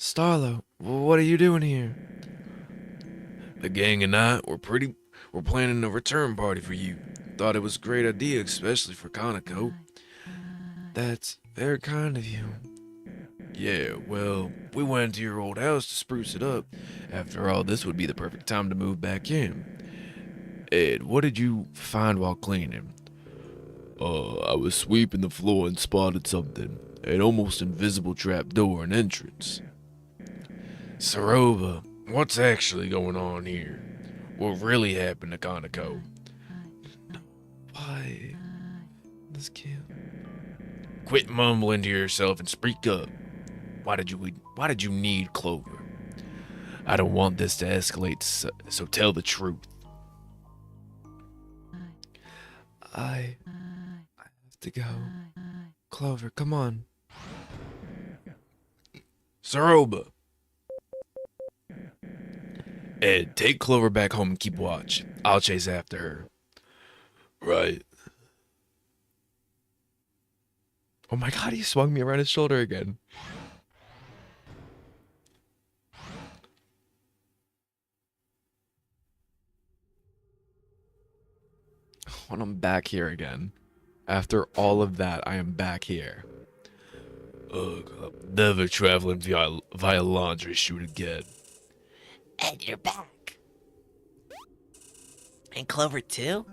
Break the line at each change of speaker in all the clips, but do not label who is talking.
Starlo, what are you doing here?
The gang and I we're planning a return party for you. Thought it was a great idea, especially for Conoco.
That's very kind of you.
Yeah, well, we went to your old house to spruce it up. After all, this would be the perfect time to move back in. Ed, what did you find while cleaning? I was sweeping the floor and spotted something. An almost invisible trapdoor and entrance. Saroba, what's actually going on here? What really happened to Conoco?
Why? This can't.
Quit mumbling to yourself and speak up. Why did you need Clover? I don't want this to escalate, so tell the truth.
I have to go. Clover, come on.
Saroba! Ed, take Clover back home and keep watch. I'll chase after her. Right.
Oh my god, he swung me around his shoulder again. When I'm back here again. After all of that, I am back here.
Ugh, I'm never traveling via laundry chute again.
And you're back. And Clover too?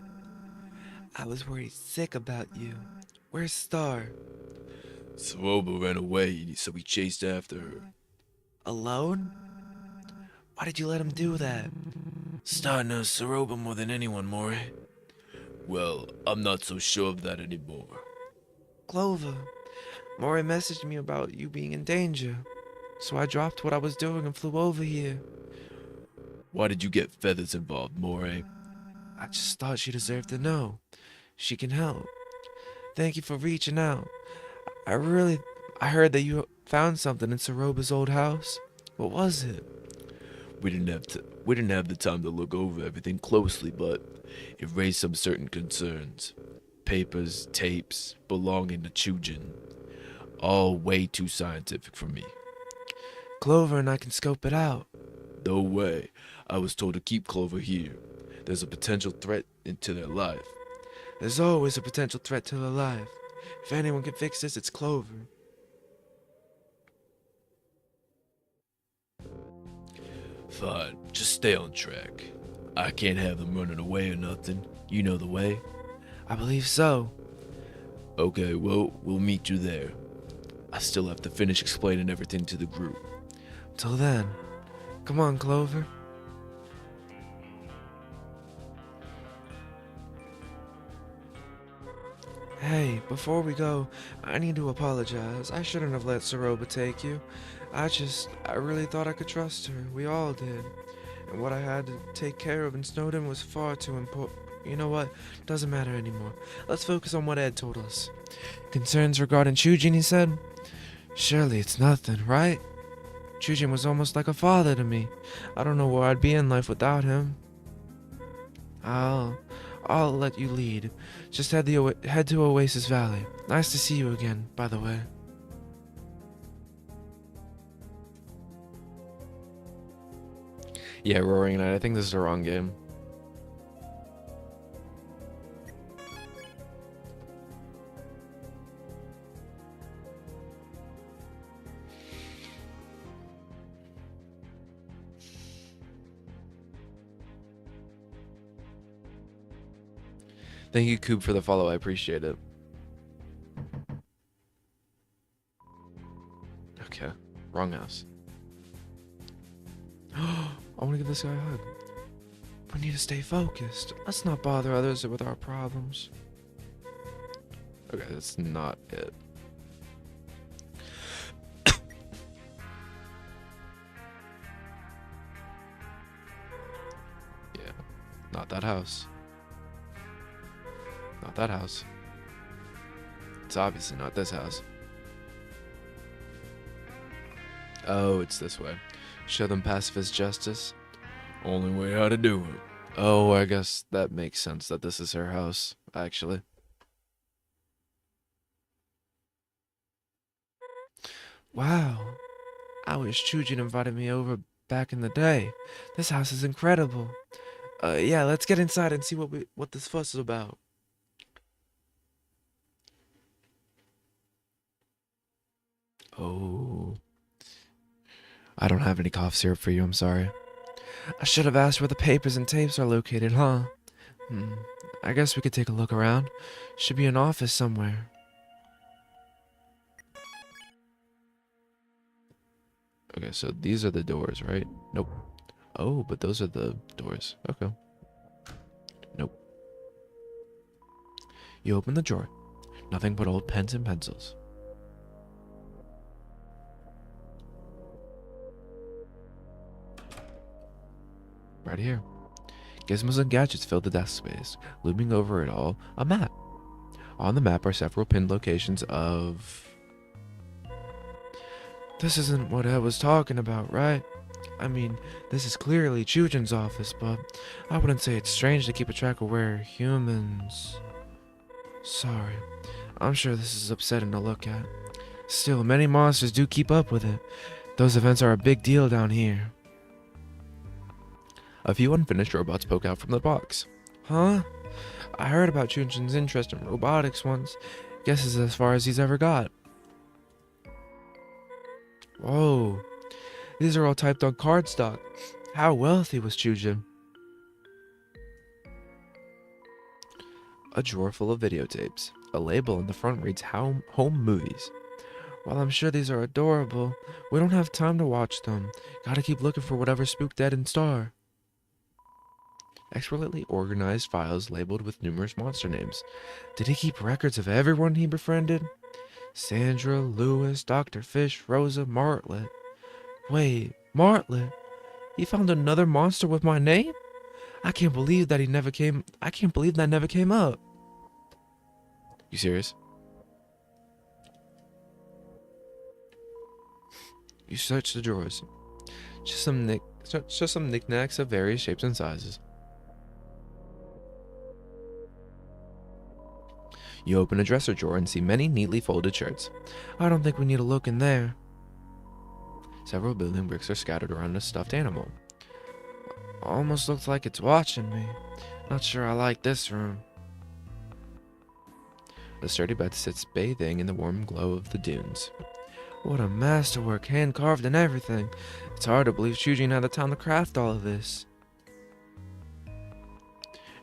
I was worried sick about you. Where's Star?
Saroba ran away, so we chased after her.
Alone? Why did you let him do that?
Star knows Saroba more than anyone, Mori. Well, I'm not so sure of that anymore.
Clover, Mori messaged me about you being in danger. So I dropped what I was doing and flew over here.
Why did you get Feathers involved, Mori?
I just thought she deserved to know. She can help. Thank you for reaching out. I heard that you found something in Saroba's old house. What was it?
We didn't have the time to look over everything closely, but it raised some certain concerns. Papers, tapes, belonging to Chujin. All way too scientific for me.
Clover and I can scope it out.
No way. I was told to keep Clover here. There's a potential threat into their life.
There's always a potential threat to their life. If anyone can fix this, it's Clover.
Fine, just stay on track. I can't have them running away or nothing. You know the way.
I believe so.
Okay, well, we'll meet you there. I still have to finish explaining everything to the group.
Till then, come on, Clover. Hey, before we go, I need to apologize. I shouldn't have let Saroba take you. I really thought I could trust her. We all did. And what I had to take care of in Snowden was far too important. You know what? Doesn't matter anymore. Let's focus on what Ed told us. Concerns regarding Chujin, he said? Surely it's nothing, right? Chujin was almost like a father to me. I don't know where I'd be in life without him. I'll let you lead. Just head to Oasis Valley. Nice to see you again, by the way. Yeah, Roaring Knight. I think this is the wrong game. Thank you, Coop, for the follow. I appreciate it. Okay, wrong house. I want to give this guy a hug. We need to stay focused. Let's not bother others with our problems. Okay, that's not it. Yeah, not that house. Not that house. It's obviously not this house. Oh, it's this way. Show them pacifist justice.
Only way how to do it.
Oh, I guess that makes sense that this is her house, actually. Wow. I wish Chujin invited me over back in the day. This house is incredible. Yeah, let's get inside and see what this fuss is about.
Oh, I don't have any cough syrup for you, I'm sorry.
I should have asked where the papers and tapes are located, huh? Hmm. I guess we could take a look around. Should be an office somewhere.
Okay, so these are the doors, right? Nope. Oh, but those are the doors. Okay. Nope.
You open the drawer. Nothing but old pens and pencils.
Right here. Gizmos and gadgets fill the desk space. Looming over it all, a map. On the map are several pinned locations of...
This isn't what I was talking about, right? I mean, this is clearly Chujin's office, but I wouldn't say it's strange to keep a track of where humans... Sorry. I'm sure this is upsetting to look at. Still, many monsters do keep up with it. Those events are a big deal down here.
A few unfinished robots poke out from the box.
Huh? I heard about Chujin's interest in robotics once. Guess it's as far as he's ever got. Whoa. These are all typed on cardstock. How wealthy was Chujin?
A drawer full of videotapes. A label in the front reads Home Movies.
While I'm sure these are adorable, we don't have time to watch them. Gotta keep looking for whatever spooked Dead and Star.
Expertly organized files labeled with numerous monster names.
Did he keep records of everyone he befriended? Sandra, Lewis, Dr. Fish, Rosa, Martlet. Wait, Martlet? He found another monster with my name? I can't believe that never came up.
You serious?
You search the drawers. Just some knickknacks of various shapes and sizes.
You open a dresser drawer and see many neatly folded shirts.
I don't think we need to look in there.
Several building bricks are scattered around a stuffed animal.
Almost looks like it's watching me. Not sure I like this room.
A sturdy bed sits bathing in the warm glow of the dunes.
What a masterwork, hand carved and everything. It's hard to believe Chujin had the time to craft all of this.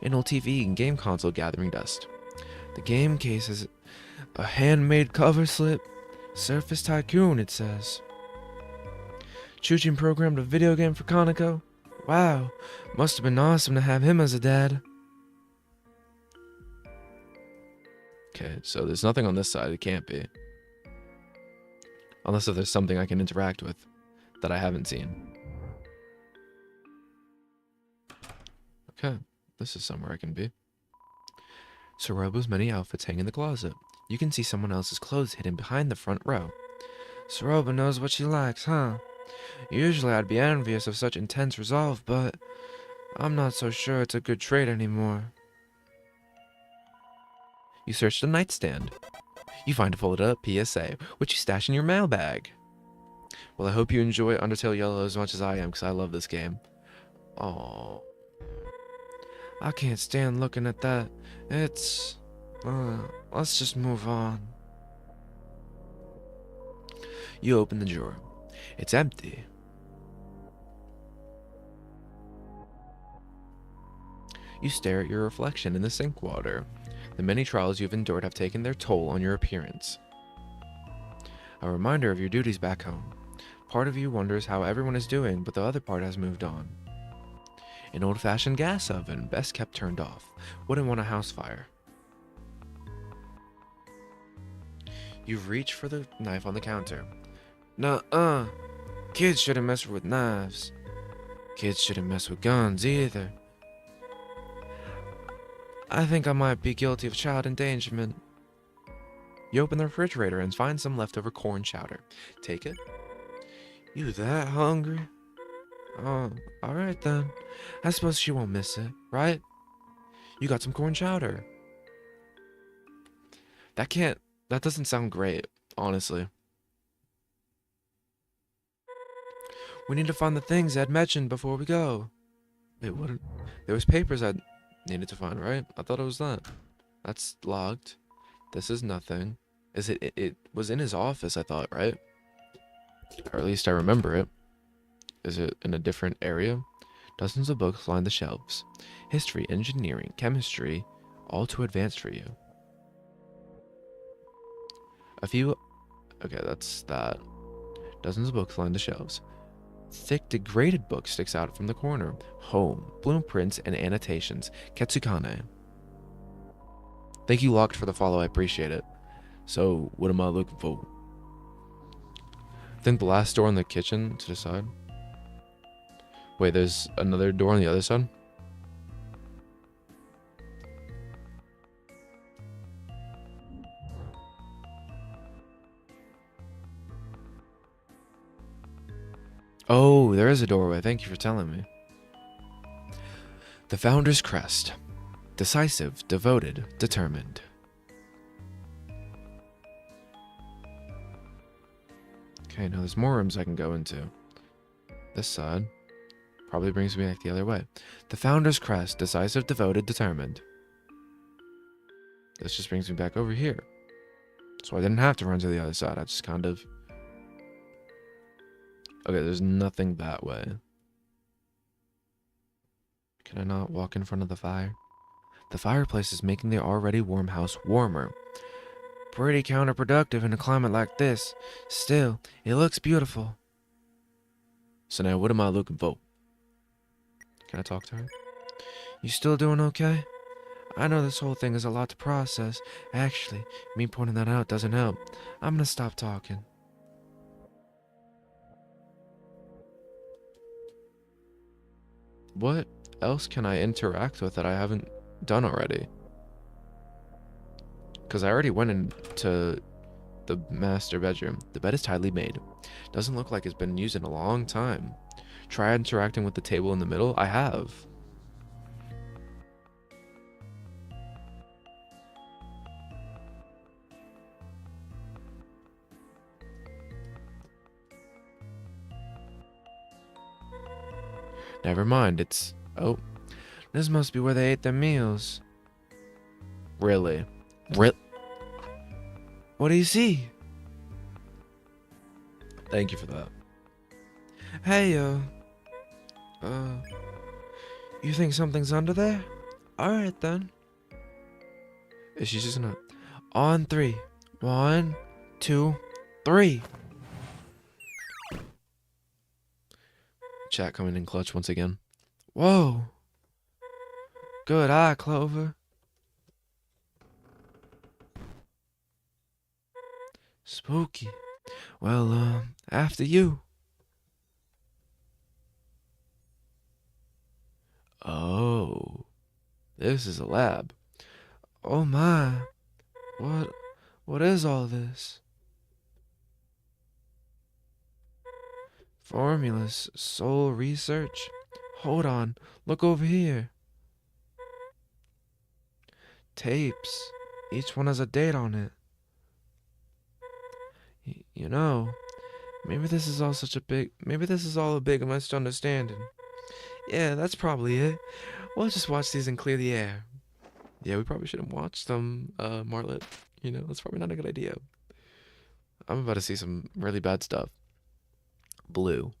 An old TV and game console gathering dust.
The game case is a handmade cover slip. Surface Tycoon, it says. Chujin programmed a video game for Kaneko. Wow, must have been awesome to have him as a dad.
Okay, so there's nothing on this side. It can't be. Unless if there's something I can interact with that I haven't seen. Okay, this is somewhere I can be. Sorobo's many outfits hang in the closet. You can see someone else's clothes hidden behind the front row.
Soroba knows what she likes, huh? Usually I'd be envious of such intense resolve, but I'm not so sure it's a good trait anymore.
You search the nightstand. You find a folded up PSA, which you stash in your mailbag. Well, I hope you enjoy Undertale Yellow as much as I am, because I love this game. Oh,
I can't stand looking at that. It's... let's just move on.
You open the drawer. It's empty. You stare at your reflection in the sink water. The many trials you've endured have taken their toll on your appearance. A reminder of your duties back home. Part of you wonders how everyone is doing, but the other part has moved on. An old-fashioned gas oven, best kept turned off. Wouldn't want a house fire. You reach for the knife on the counter.
Nuh-uh. Kids shouldn't mess with knives. Kids shouldn't mess with guns either. I think I might be guilty of child endangerment.
You open the refrigerator and find some leftover corn chowder. Take it.
You that hungry? Oh, alright then. I suppose she won't miss it, right?
You got some corn chowder. That doesn't sound great, honestly.
We need to find the things Ed mentioned before we go. Wait, what? There was papers I needed to find, right? I thought it was that. That's locked. This is nothing. Is it? It was in his office, I thought, right? Or at least I remember it. Is it in a different area? Dozens of books line the shelves. History, engineering, chemistry, all too advanced for you. A few... Okay, that's that. Dozens of books line the shelves. Thick, degraded book sticks out from the corner. Home, blueprints, and annotations. Ketsukane. Thank you, Locked, for the follow. I appreciate it. So, what am I looking for? I think the last door in the kitchen to the side. Wait, there's another door on the other side? Oh, there is a doorway. Thank you for telling me. The Founder's Crest. Decisive, devoted, determined. Okay, now there's more rooms I can go into. This side probably brings me back the other way. The Founder's Crest. Decisive, devoted, determined. This just brings me back over here. So I didn't have to run to the other side. I just kind of... Okay, there's nothing that way. Can I not walk in front of the fire? The fireplace is making the already warm house warmer. Pretty counterproductive in a climate like this. Still, it looks beautiful. So now, what am I looking for? Can I talk to her? You still doing okay? I know this whole thing is a lot to process. Actually, me pointing that out doesn't help. I'm gonna stop talking. What else can I interact with that I haven't done already? Because I already went into the master bedroom. The bed is tidily made. Doesn't look like it's been used in a long time. Try interacting with the table in the middle. I have. Never mind, it's... Oh. This must be where they ate their meals. Really? What do you see? Thank you for that. Hey, you think something's under there? Alright then. Is she just gonna... On 3. 1, 2, 3. Chat coming in clutch once again. Whoa. Good eye, Clover. Spooky. Well, after you. Oh. This is a lab. Oh my. What is all this? Formulas, soul research. Hold on, look over here. Tapes. Each one has a date on it. You know, maybe this is all a big misunderstanding. Yeah, that's probably it. We'll just watch these and clear the air. Yeah, we probably shouldn't watch them, Martlet. You know, that's probably not a good idea. I'm about to see some really bad stuff. Blue.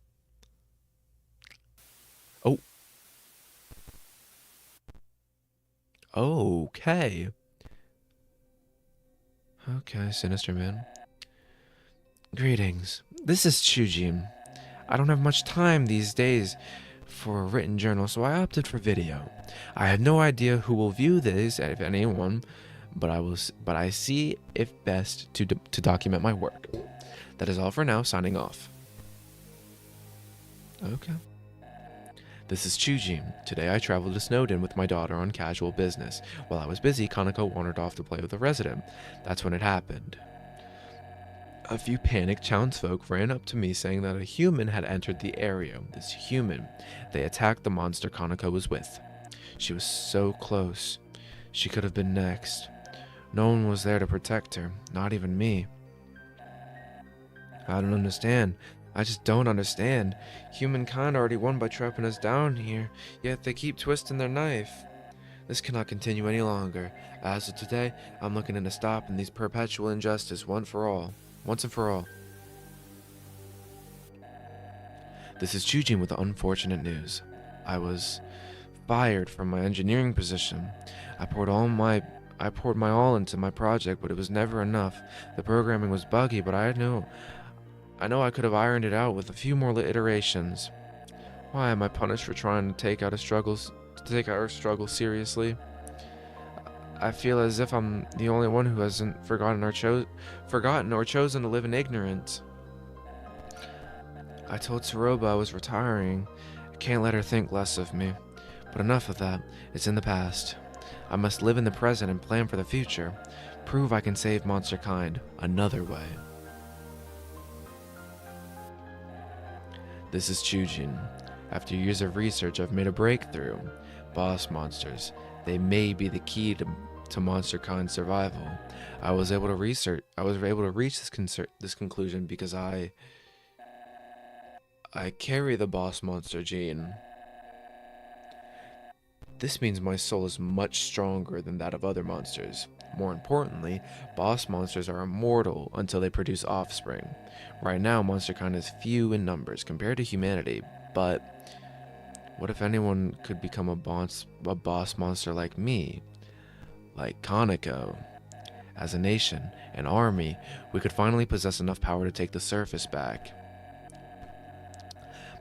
Oh. Okay. Okay, Sinister Man. Greetings. This is Chujin. I don't have much time these days for a written journal, so I opted for video. I have no idea who will view this, if anyone, but I see it best to document my work. That is all for now. Signing off. Okay. This is Chujin. Today I traveled to Snowden with my daughter on casual business. While I was busy, Kanako wandered off to play with a resident. That's when it happened. A few panicked townsfolk ran up to me saying that a human had entered the area. This human. They attacked the monster Kanako was with. She was so close. She could have been next. No one was there to protect her, not even me. I don't understand. I just don't understand. Humankind already won by trapping us down here, yet they keep twisting their knife. This cannot continue any longer. As of today, I'm looking into stopping these perpetual injustice once and for all. This is Chujin with the unfortunate news. I was fired from my engineering position. I poured my all into my project, but it was never enough. The programming was buggy, but I know I could have ironed it out with a few more iterations. Why am I punished for trying to take our struggle seriously? I feel as if I'm the only one who hasn't forgotten or chosen to live in ignorance. I told Tsuruba I was retiring. I can't let her think less of me. But enough of that. It's in the past. I must live in the present and plan for the future. Prove I can save monster kind another way. This is Chujin. After years of research, I've made a breakthrough. Boss monsters. They may be the key to monster kind survival. I was able to reach this conclusion because I carry the boss monster gene. This means my soul is much stronger than that of other monsters. More importantly, boss monsters are immortal until they produce offspring. Right now, monster kind is few in numbers compared to humanity, but what if anyone could become a boss monster like me? Like Kaneko? As a nation, an army, we could finally possess enough power to take the surface back.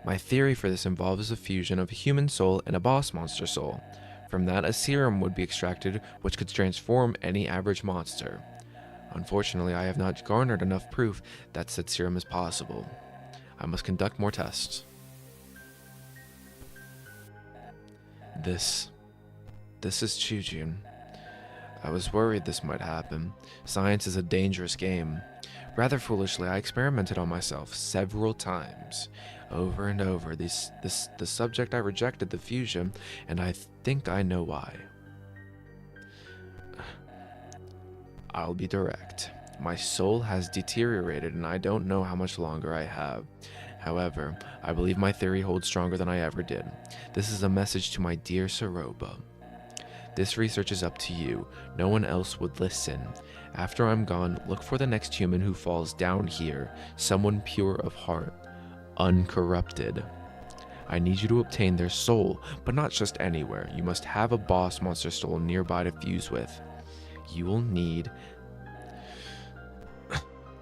My theory for this involves a fusion of a human soul and a boss monster soul. From that, a serum would be extracted which could transform any average monster. Unfortunately, I have not garnered enough proof that said serum is possible. I must conduct more tests. This is Chujin. I was worried this might happen. Science is a dangerous game. Rather foolishly, I experimented on myself several times. Over and over, the subject I rejected the fusion, and I think I know why. I'll be direct. My soul has deteriorated, and I don't know how much longer I have. However, I believe my theory holds stronger than I ever did. This is a message to my dear Tsuruba. This research is up to you. No one else would listen. After I'm gone, look for the next human who falls down here. Someone pure of heart. Uncorrupted. I need you to obtain their soul, but not just anywhere. You must have a boss monster soul nearby to fuse with. You will need...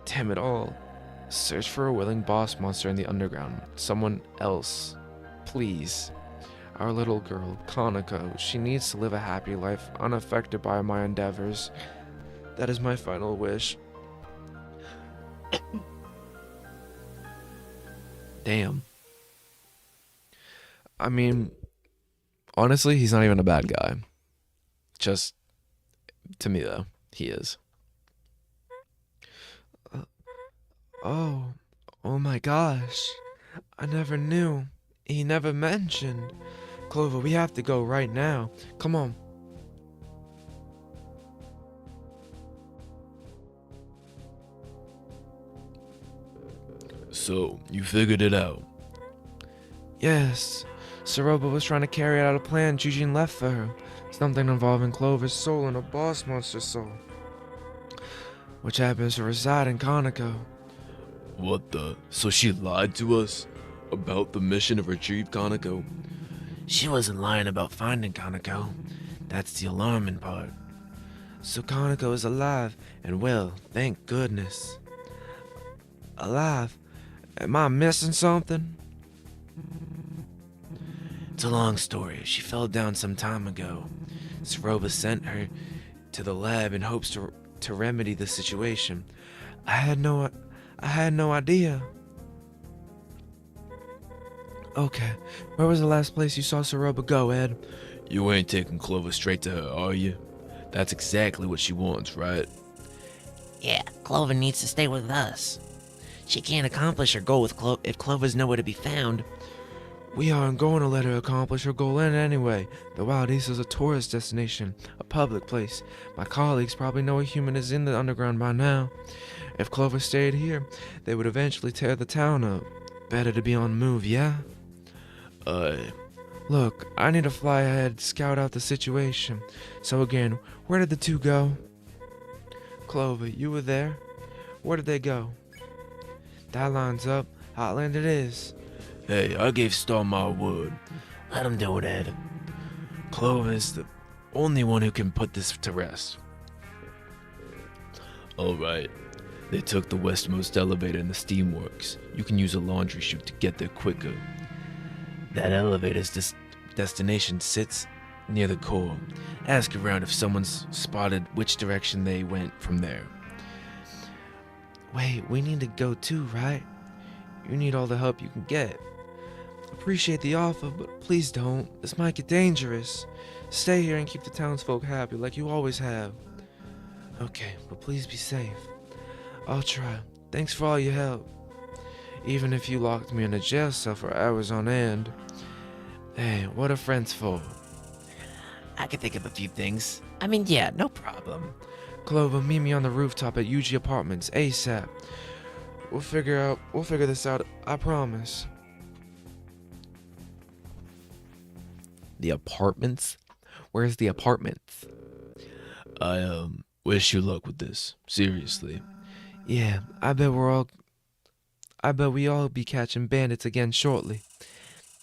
Damn it all. Search for a willing boss monster in the underground. Someone else. Please. Our little girl, Kaneko, she needs to live a happy life, unaffected by my endeavors. That is my final wish. Damn. I mean, honestly, he's not even a bad guy. Just, to me though, he is. Oh my gosh. I never knew. He never mentioned. Clover, we have to go right now. Come on.
So, you figured it out?
Yes. Tsuruba was trying to carry out a plan Jujin left for her. Something involving Clover's soul and a boss monster soul, which happens to reside in Kaneko.
What the? So she lied to us? About the mission to retrieve Kaneko?
She wasn't lying about finding Kaneko. That's the alarming part.
So Kaneko is alive and well, thank goodness. Alive? Am I missing something?
It's a long story. She fell down some time ago. Tsuruba sent her to the lab in hopes to remedy the situation.
I had no idea. Okay, where was the last place you saw Tsuruba go, Ed?
You ain't taking Clover straight to her, are you? That's exactly what she wants, right?
Yeah, Clover needs to stay with us. She can't accomplish her goal if Clover's nowhere to be found.
We aren't going to let her accomplish her goal in anyway. The Wild East is a tourist destination, a public place. My colleagues probably know a human is in the underground by now. If Clover stayed here, they would eventually tear the town up. Better to be on the move, yeah?
Uh,
Look, I need to fly ahead, scout out the situation. So again, where did the two go? Clover, you were there? Where did they go? That lines up. Hotland it is.
hey, I gave Star my word. Let him do it. Clover's the only one who can put this to rest. Alright. They took the westmost elevator in the steamworks. You can use a laundry chute to get there quicker. That elevator's destination sits near the core. Ask around if someone's spotted which direction they went from there.
Wait, we need to go too, right? You need all the help you can get. Appreciate the offer, but please don't. This might get dangerous. Stay here and keep the townsfolk happy like you always have. Okay, but please be safe. I'll try. Thanks for all your help. Even if you locked me in a jail cell for hours on end. Hey, what are friends for?
I can think of a few things. I mean, yeah, no problem.
Clover, meet me on the rooftop at UG Apartments ASAP. We'll figure this out, I promise.
The apartments? Where's the apartments?
I wish you luck with this. Seriously.
Yeah, I bet we all be catching bandits again shortly.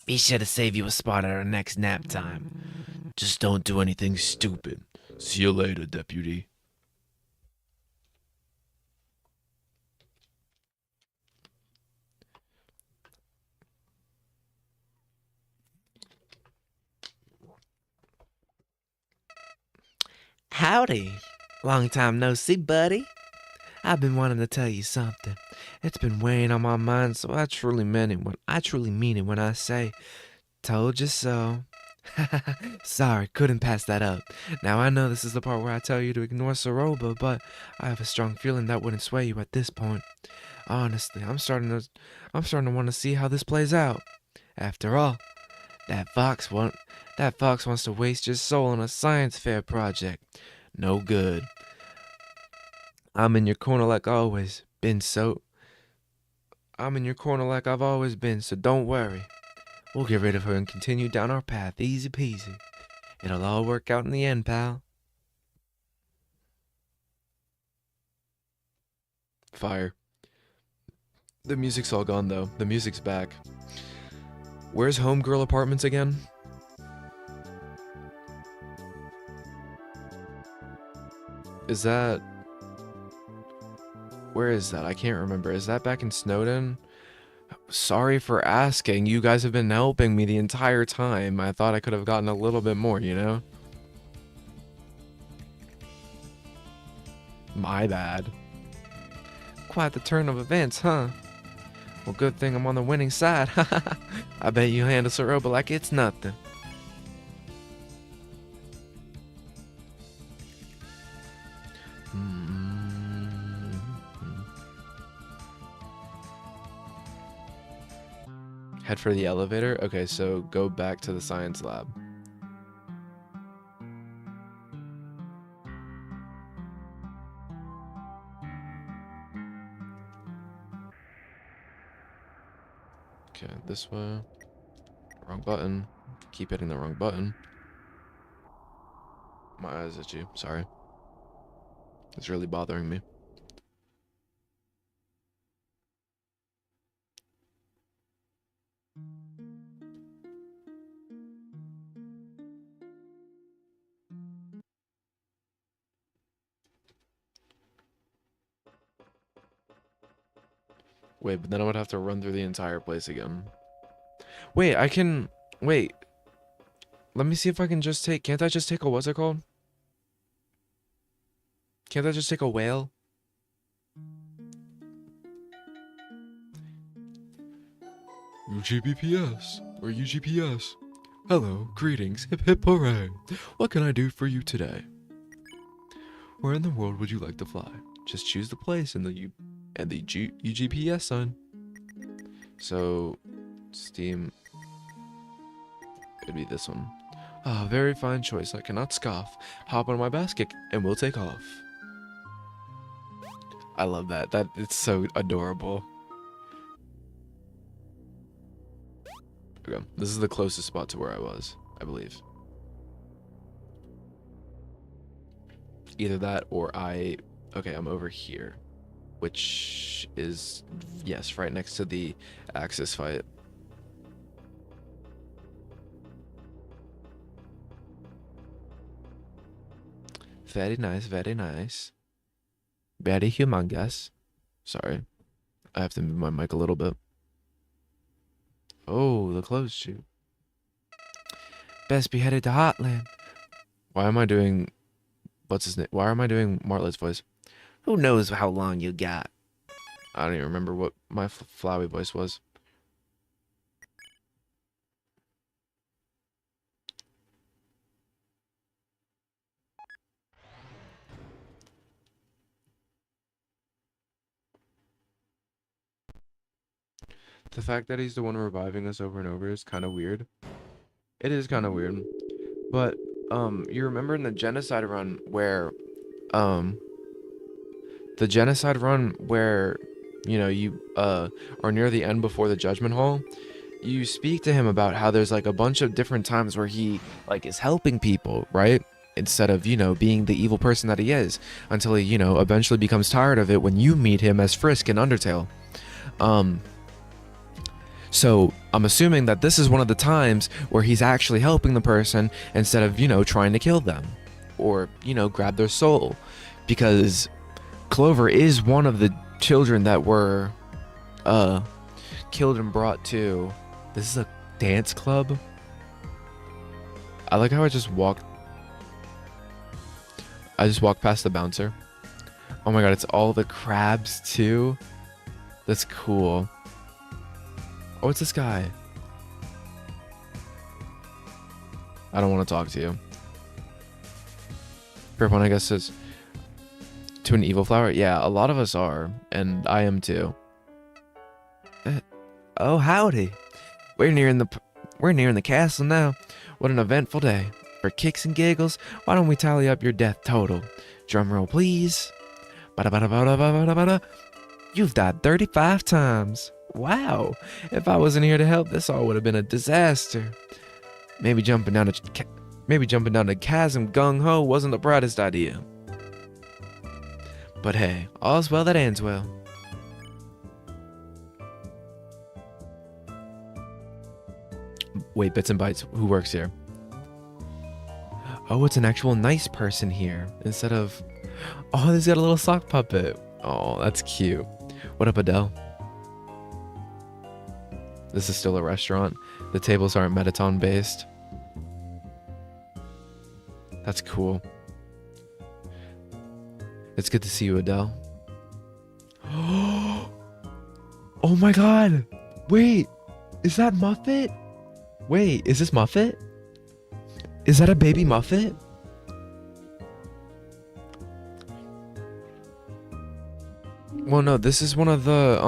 Be sure to save you a spot at our next nap time.
Just don't do anything stupid. See you later, deputy.
Howdy. Long time no see, buddy.
I've been wanting to tell you something. It's been weighing on my mind, so I truly mean it when I say, told you so. Sorry, couldn't pass that up. Now I know this is the part where I tell you to ignore Soroba, but I have a strong feeling that wouldn't sway you at this point. Honestly, I'm starting to want to see how this plays out. After all, that fox wants to waste your soul on a science fair project. No good. I'm in your corner like always been, so I'm in your corner like I've always been, so don't worry. We'll get rid of her and continue down our path, easy peasy. It'll all work out in the end, pal.
Fire. The music's all gone though. The music's back. Where's Homegirl Apartments again? Is that... Where is that? I can't remember. Is that back in Snowden? Sorry for asking. You guys have been helping me the entire time. I thought I could have gotten a little bit more, you know? My bad.
Quite the turn of events, huh? Well, good thing I'm on the winning side. I bet you handle Soroba like it's nothing.
Head for the elevator? Okay, so go back to the science lab. Okay, this way. Wrong button. Keep hitting the wrong button. My eyes itchy, sorry. It's really bothering me. Wait, but then I would have to run through the entire place again.
Wait, wait. Let me see if I can just take, can't I just take a, what's it called? Can't I just take a whale?
UGBPS, or UGPS. Hello, greetings, hip hip hooray. What can I do for you today? Where in the world would you like to fly? Just choose the place and the UGPS sign. So, Steam, it'd be this one. Ah, very fine choice, I cannot scoff. Hop on my basket and we'll take off. I love that, it's so adorable. Okay, this is the closest spot to where I was, I believe. Either that or okay, I'm over here, which is, yes, right next to the Axis fight. Very nice, very nice. Very humongous. Sorry, I have to move my mic a little bit. Oh, the clothes shoot.
Best be headed to Hotland.
Why am I doing, what's his name? Why am I doing Martlet's voice?
Who knows how long you got?
I don't even remember what my flowy voice was. The fact that he's the one reviving us over and over is kind of weird. It is kind of weird. But, you remember in the genocide run where, you know, you, are near the end before the Judgment Hall, you speak to him about how there's, like, a bunch of different times where he, like, is helping people, right? Instead of, you know, being the evil person that he is, until he, you know, eventually becomes tired of it when you meet him as Frisk in Undertale. So I'm assuming that this is one of the times where he's actually helping the person instead of, you know, trying to kill them or, you know, grab their soul, because Clover is one of the children that were killed and brought to, this is a dance club. I like how I just walked past the bouncer. Oh my god, it's all the crabs too. That's cool. Oh, it's this guy. I don't want to talk to you. Everyone, I guess, is to an evil flower. Yeah, a lot of us are, and I am too.
Oh, howdy. We're nearing the castle now. What an eventful day. For kicks and giggles, why don't we tally up your death total? Drum roll, please. Ba-da-ba-da-ba-da-ba-da-ba-da. You've died 35 times. Wow. If I wasn't here to help, this all would have been a disaster. Maybe jumping down the chasm gung-ho wasn't the brightest idea. But hey, all's well that ends well.
Wait, Bits and Bytes, who works here?
Oh, it's an actual nice person here.
Instead of, oh, he's got a little sock puppet. Oh, that's cute. What up, Adele? This is still a restaurant. The tables aren't Metaton based. That's cool. It's good to see you, Adele. Oh my god! Wait! Is that Muffet? Wait, is this Muffet? Is that a baby Muffet? Well, no, this is one of the,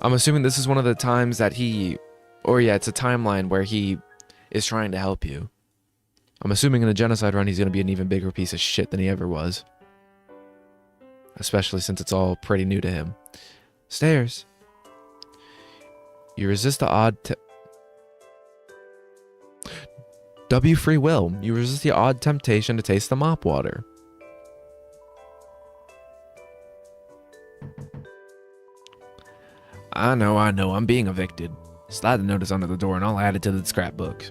I'm assuming this is one of the times that he, or yeah, it's a timeline where he is trying to help you. I'm assuming in the genocide run he's going to be an even bigger piece of shit than he ever was. Especially since it's all pretty new to him. Stairs. You resist the odd W free will. You resist the odd temptation to taste the mop water. I know, I'm being evicted. Slide the notice under the door and I'll add it to the scrapbook.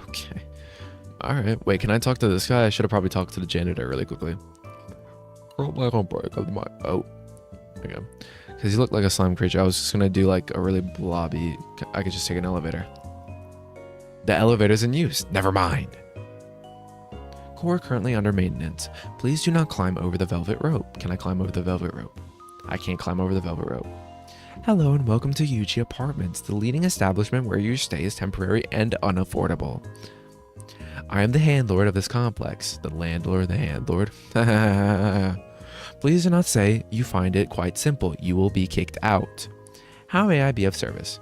Okay. Alright, wait, can I talk to this guy? I should have probably talked to the janitor really quickly. Oh, okay. Because he looked like a slime creature. I was just gonna do like a really blobby. I could just take an elevator. The elevator's in use. Never mind. Core currently under maintenance. Please do not climb over the velvet rope. Can I climb over the velvet rope? I can't climb over the velvet rope. Hello and welcome to Yuchi Apartments, the leading establishment where your stay is temporary and unaffordable. I am the handlord of this complex. The landlord, the handlord. Please do not say you find it quite simple. You will be kicked out. How may I be of service?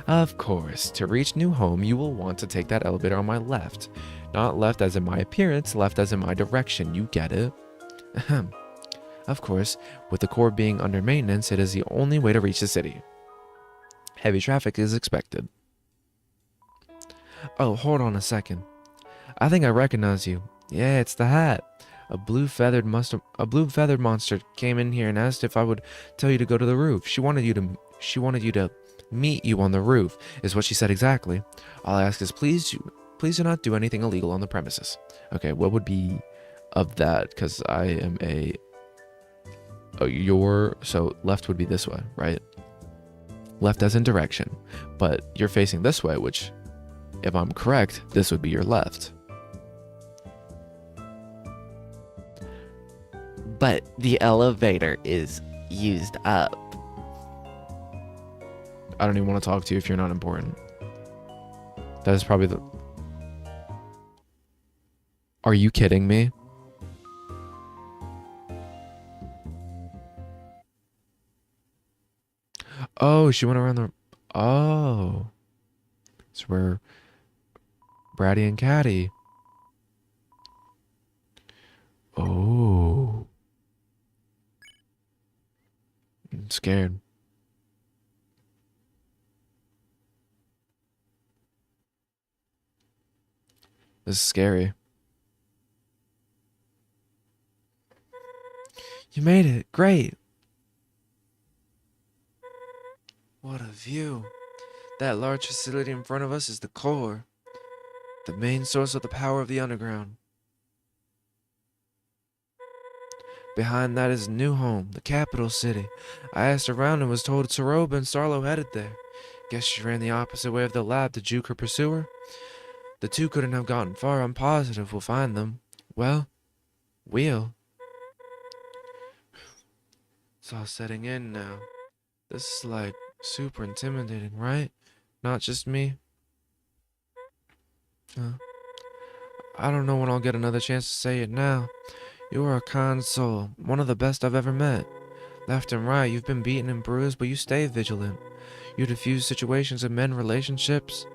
Of course, to reach new home, you will want to take that elevator on my left. Not left as in my appearance, left as in my direction. You get it? Ahem. Of course, with the core being under maintenance, it is the only way to reach the city.
Heavy traffic is expected. Oh, hold on a second. I think I recognize you. Yeah, it's the hat. A blue feathered monster came in here and asked if I would tell you to go to the roof. She wanted you to meet you on the roof, is what she said exactly. All I ask is please do not do anything illegal on the premises. Okay, what would be of that? Because I am a so left would be this way, right? Left as in direction, but you're facing this way, which, if I'm correct, this would be your left.
But the elevator is used up.
I don't even want to talk to you if you're not important. That is probably the... Are you kidding me? Oh, she went around the... Oh. It's where Bratty and Catty. Oh. I'm scared. This is scary. You made it. Great. What a view. That large facility in front of us is the core. The main source of the power of the underground. Behind that is new home, the capital city. I asked around and was told Saroba and Starlo headed there. Guess she ran the opposite way of the lab to juke her pursuer. The two couldn't have gotten far. I'm positive we'll find them. Well, we'll. It's all setting in now. This is like super intimidating, right? Not just me. I don't know when I'll get another chance to say it now. You are a kind soul, one of the best I've ever met. Left and right, you've been beaten and bruised, but you stay vigilant. You diffuse situations and mend relationships.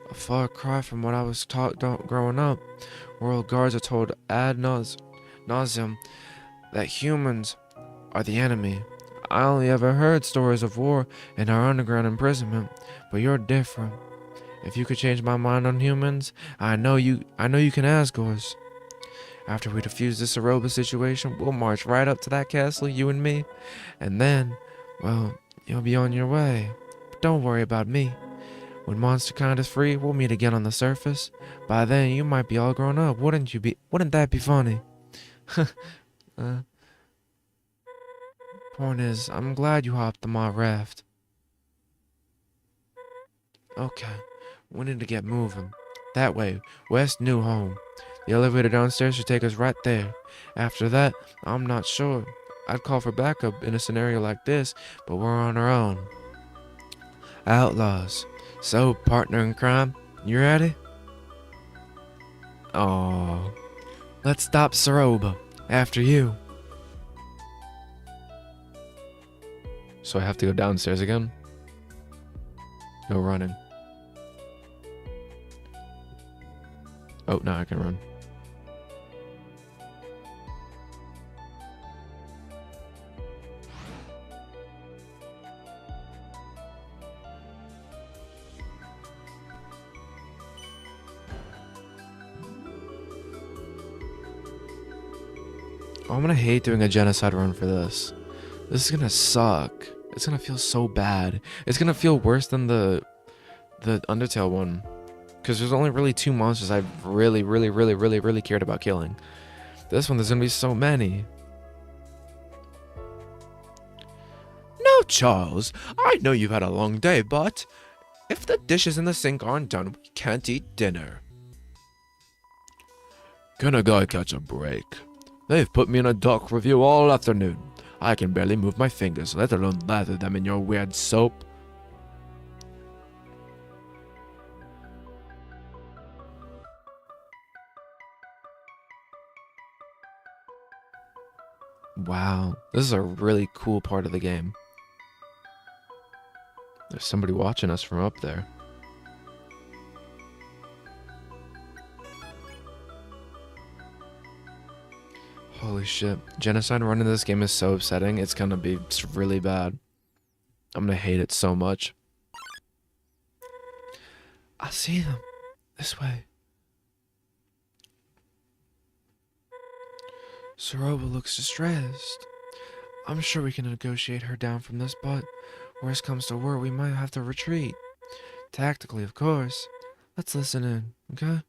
A far cry from what I was taught growing up. World guards are told ad nauseum that humans are the enemy. I only ever heard stories of war and our underground imprisonment, but you're different. If you could change my mind on humans, I know you can ask us. After we defuse this Aroba situation, we'll march right up to that castle, you and me, and then, well, you'll be on your way. But don't worry about me. When monster kind is free, we'll meet again on the surface. By then, you might be all grown up. Wouldn't that be funny? Point is, I'm glad you hopped on my raft. Okay, we need to get moving. That way, West New Home. The elevator downstairs should take us right there. After that, I'm not sure. I'd call for backup in a scenario like this, but we're on our own. Outlaws. So, partner in crime, you ready? Oh, let's stop Saroba. After you. So I have to go downstairs again? No running. Oh, now I can run. Oh, I'm gonna hate doing a genocide run for this. This is gonna suck. It's gonna feel so bad. It's gonna feel worse than the Undertale one. Because there's only really 2 monsters I've really cared about killing. This one, there's gonna be so many. Now, Charles, I know you've had a long day, but if the dishes in the sink aren't done, we can't eat dinner.
Can a guy catch a break? They've put me in a doc review all afternoon. I can barely move my fingers, let alone lather them in your weird soap.
Wow, this is a really cool part of the game. There's somebody watching us from up there. Holy shit. Genocide run in this game is so upsetting. It's gonna be really bad. I'm gonna hate it so much.
I see them. This way. Soroba looks distressed. I'm sure we can negotiate her down from this, but worst comes to worst, we might have to retreat. Tactically, of course. Let's listen in, okay?